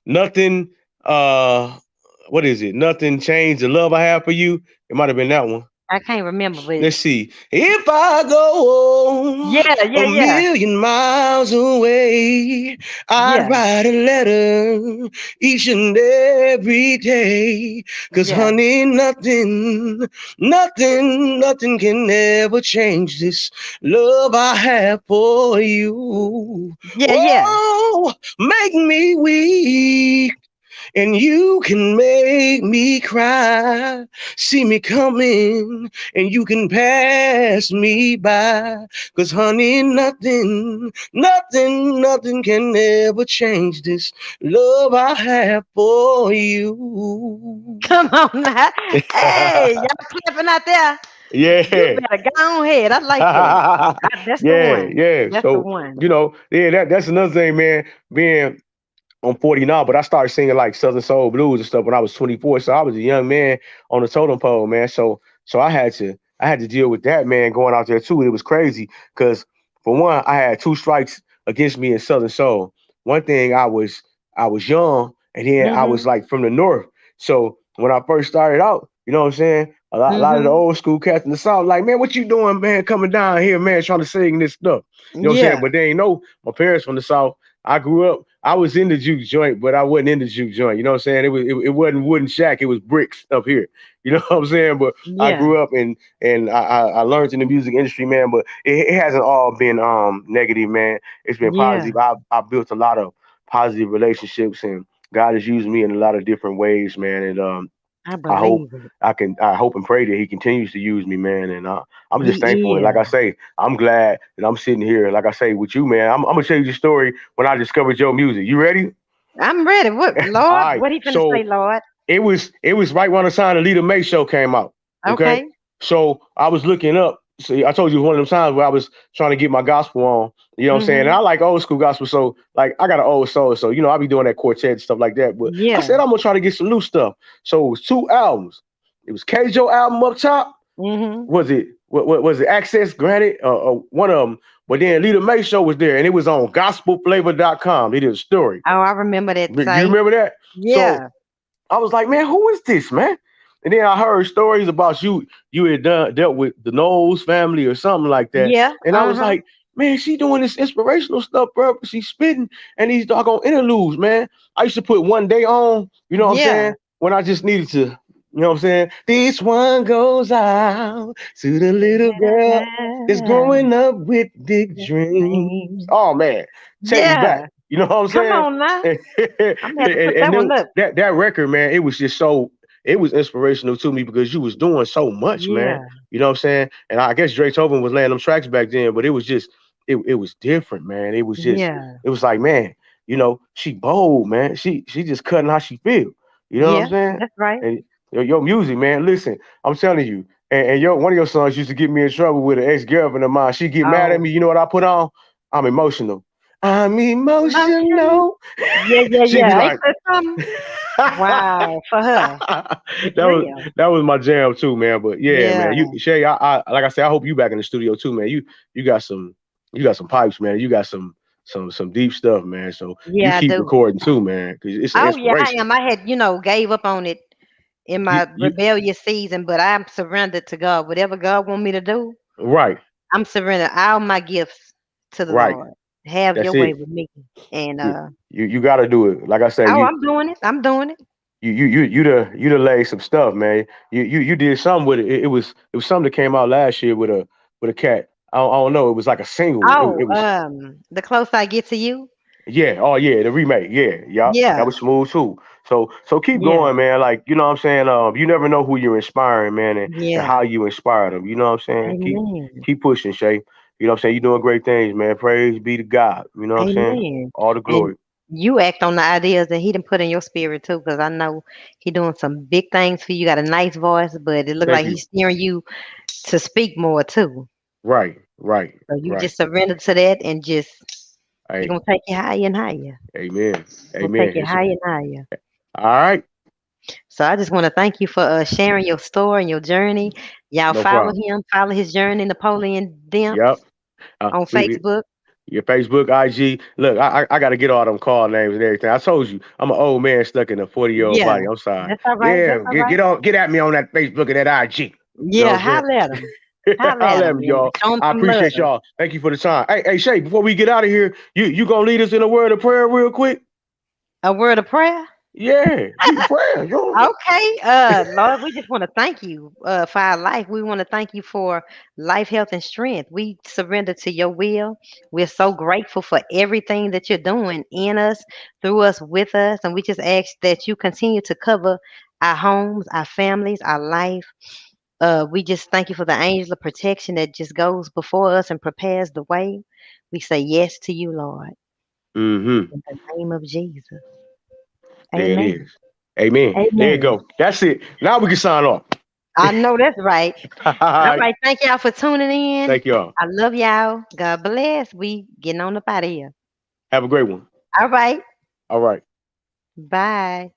C: Nothing. What is it? Nothing changed the love I have for you. It might have been that one.
B: I can't remember, but
C: Let's see. If I go
B: yeah,
C: a
B: yeah, yeah,
C: million miles away, I'd
B: yeah,
C: write a letter each and every day. 'Cause
B: yeah,
C: honey, nothing can ever change this love I have for you.
B: yeah, yeah.
C: Oh, make me weak and you can make me cry. See me coming and you can pass me by. 'Cause honey, nothing can ever change this love I have for you.
B: Come on now. Hey, y'all clapping out there. You
C: Yeah.
B: better go on ahead. I like that. That's the
C: Yeah,
B: one.
C: yeah.
B: That's the
C: So,
B: one.
C: yeah, that's another thing, man. Being I'm 40 now, but I started singing like Southern Soul blues and stuff when I was 24. So I was a young man on the totem pole, man. So I had to deal with that, man, going out there too. It was crazy because for one, I had two strikes against me in Southern Soul. One thing I was young, and then I was
B: Mhm.
C: like from the north. So when I first started out, you know what I'm saying? A lot of the
B: Mhm.
C: old school cats in the south, like, man, what you doing, man, coming down here, man, trying to sing this stuff. You know what I'm saying?
B: Yeah.
C: But they ain't know my parents from the south. I grew up, I was in the juke joint, but I wasn't in the juke joint. You know what I'm saying? It wasn't wooden shack, it was bricks up here. You know what I'm saying? But I
B: Yeah.
C: grew up and I learned in the music industry, man. But it hasn't all been negative, man. It's been
B: Yeah.
C: positive. I built a lot of positive relationships, and God has used me in a lot of different ways, man. And
B: I
C: I hope
B: believe it.
C: I hope and pray that He continues to use me, man. And I'm just thankful.
B: He
C: And like
B: is.
C: I say, I'm glad that I'm sitting here, like I say, with you, man. I'm gonna tell you the story when I discovered your music. You ready?
B: I'm ready. What,
C: All
B: Lord?
C: right.
B: What he finna say,
C: So
B: Lord?
C: it was right around the time the Leader May show came out. Okay.
B: Okay.
C: So I was looking up. See, I told you it was one of them times where I was trying to get my gospel on. You know what I'm saying? And I
B: Mhm.
C: like old school gospel. So like I got an old soul. So I'll be doing that quartet and stuff like that. But I
B: Yeah.
C: said I'm gonna try to get some new stuff. So it was two albums. It was Kjo album up top.
B: Mhm.
C: What was it? Access Granted, one of them. But then Leader May show was there, and it was on gospelflavor.com. It is a story.
B: Oh, I remember that
C: You
B: site.
C: remember that? So
B: Yeah.
C: I was like, man, who is this, man? And then I heard stories about you. You had dealt with the Knowles family or something like that.
B: Yeah.
C: And I was
B: Uh-huh.
C: like, man, she doing this inspirational stuff, bro. She's spitting and these doggone interludes, man. I used to put one day on, you know what I'm
B: Yeah.
C: saying? When I just needed to, you know what I'm saying? This one goes out to the little girl that's growing up with big dreams. Oh man, take me back.
B: Yeah.
C: You know what I'm
B: Come
C: saying?
B: on now.
C: and,
B: I'm gonna have to put
C: and
B: that one
C: then
B: up.
C: that record, man, it was just so it was inspirational to me because you was doing so much, man.
B: Yeah.
C: You know what I'm saying? And I guess Dre Tobin was laying them tracks back then, but it was just it was different, man.
B: Yeah.
C: It was like, man, she bold, man. She just cutting how she feel. You know what I'm
B: Yeah.
C: saying?
B: That's right.
C: And your music, man. Listen, I'm telling you, and your one of your sons used to get me in trouble with an ex girlfriend of mine. She get mad at
B: Oh.
C: me. You know what I put on? I'm emotional. I'm
B: Motion.
C: emotional.
B: Yeah, yeah,
C: She'd be
B: yeah. Ain't
C: like,
B: that something? Wow. For her.
C: that
B: For
C: was
B: real.
C: that was my jam too, man. But yeah,
B: Yeah.
C: man, Shay, I like I said, I hope you back in the studio too, man. You got some pipes, man. You got some deep stuff, man. So you
B: Yeah, I
C: keep
B: do.
C: recording too, man, because it's an
B: Oh yeah, I
C: inspiration.
B: am. I had, gave up on it in
C: You
B: my
C: you
B: rebellious season, but I'm surrendered to God. Whatever God want me to do,
C: right,
B: I'm surrendering all my gifts to the
C: right.
B: Lord. Have your
C: That's
B: way
C: it.
B: with me. And
C: You got to do it. Like I say,
B: oh, I'm doing it. I'm doing it.
C: you laid some stuff, man. You did something with it. It was something that came out last year with a cat. I don't know. It was like a single.
B: Oh,
C: It was
B: the closer I get to you.
C: Yeah, oh yeah, the remake. Yeah, yeah. That
B: Yeah,
C: was smooth too. So keep
B: yeah,
C: going, man. Like, you know what I'm saying? You never know who you're inspiring, man, and
B: yeah.
C: how you inspire them. You know what I'm saying? Keep
B: Amen.
C: keep pushing, Shay. You know what I'm saying? You're doing great things, man. Praise be to God. You know what I'm saying?
B: Amen.
C: All the
B: And
C: glory.
B: you act on the ideas that he done put in your spirit too, because I know he doing some big things for you. You got a nice voice, but it look
C: Thank
B: like
C: you.
B: he's steering you to speak more too.
C: Right, right,
B: So you
C: right.
B: just surrender to that and just he
C: Hey,
B: gonna take you higher and higher.
C: amen.
B: Gonna take
C: Amen.
B: you higher and higher.
C: All right.
B: So I just want to thank you for sharing your story and your journey. Y'all
C: No
B: follow
C: problem.
B: him, follow his journey, Napoleon Demps
C: Yep. Uh,
B: on
C: we
B: Facebook.
C: Your Facebook, IG. Look, I got to get all them call names and everything. I told you, I'm an old man stuck in a 40-year-old
B: Yeah,
C: body. I'm sorry.
B: that's all right. That's
C: Yeah,
B: all
C: get
B: right.
C: get on, get at me on that Facebook and that IG. You know
B: Yeah,
C: what I'm
B: holler at him.
C: saying?
B: Holler
C: I'll
B: at
C: let
B: him
C: me,
B: and
C: y'all.
B: show him
C: I
B: some love.
C: appreciate y'all. Thank you for the time. Hey, Shay, before we get out of here, you gonna lead us in a word of prayer real quick?
B: A word of prayer.
C: Yeah, keep praying, yo.
B: Okay, Lord, we just want to thank you for our life. We want to thank you for life, health, and strength. We surrender to your will. We're so grateful for everything that you're doing in us, through us, with us. And we just ask that you continue to cover our homes, our families, our life. We just thank you for the angel of protection that just goes before us and prepares the way. We say yes to you, Lord,
C: Mm-hmm.
B: in the name of Jesus.
C: There it
B: Amen.
C: is. Amen. There you
B: Amen.
C: go. That's it. Now we can sign off.
B: I know that's right.
C: All
B: All
C: right.
B: right. Thank y'all for tuning in.
C: Thank y'all.
B: I love y'all. God bless. We getting on up out of here.
C: Have a great one.
B: All right.
C: All right.
B: Bye.